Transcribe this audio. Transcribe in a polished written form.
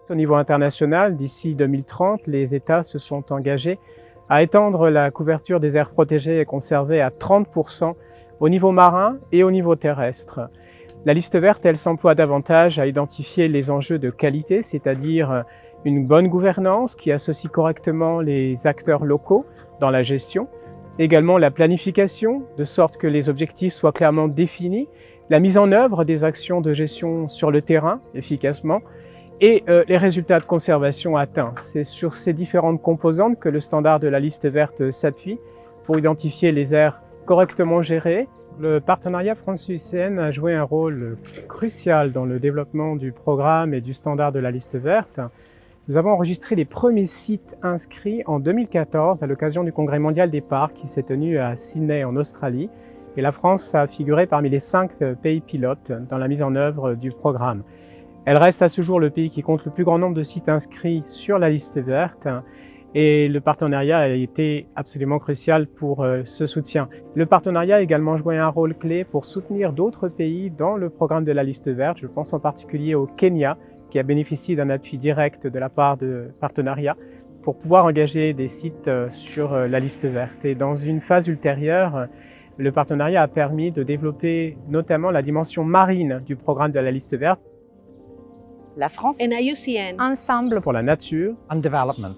Au niveau international, d'ici 2030, les États se sont engagés à étendre la couverture des aires protégées et conservées à 30% au niveau marin et au niveau terrestre. La liste verte, elle s'emploie davantage à identifier les enjeux de qualité, c'est-à-dire une bonne gouvernance qui associe correctement les acteurs locaux dans la gestion, également la planification, de sorte que les objectifs soient clairement définis, la mise en œuvre des actions de gestion sur le terrain efficacement, et les résultats de conservation atteints. C'est sur ces différentes composantes que le standard de la liste verte s'appuie pour identifier les aires correctement gérées. Le partenariat France-UICN a joué un rôle crucial dans le développement du programme et du standard de la liste verte. Nous avons enregistré les premiers sites inscrits en 2014 à l'occasion du Congrès mondial des parcs qui s'est tenu à Sydney en Australie. Et la France a figuré parmi les 5 pays pilotes dans la mise en œuvre du programme. Elle reste à ce jour le pays qui compte le plus grand nombre de sites inscrits sur la liste verte et le partenariat a été absolument crucial pour ce soutien. Le partenariat a également joué un rôle clé pour soutenir d'autres pays dans le programme de la liste verte. Je pense en particulier au Kenya qui a bénéficié d'un appui direct de la part de partenariat pour pouvoir engager des sites sur la liste verte. Et dans une phase ultérieure, le partenariat a permis de développer notamment la dimension marine du programme de la liste verte. La France et l'IUCN ensemble pour la nature and development.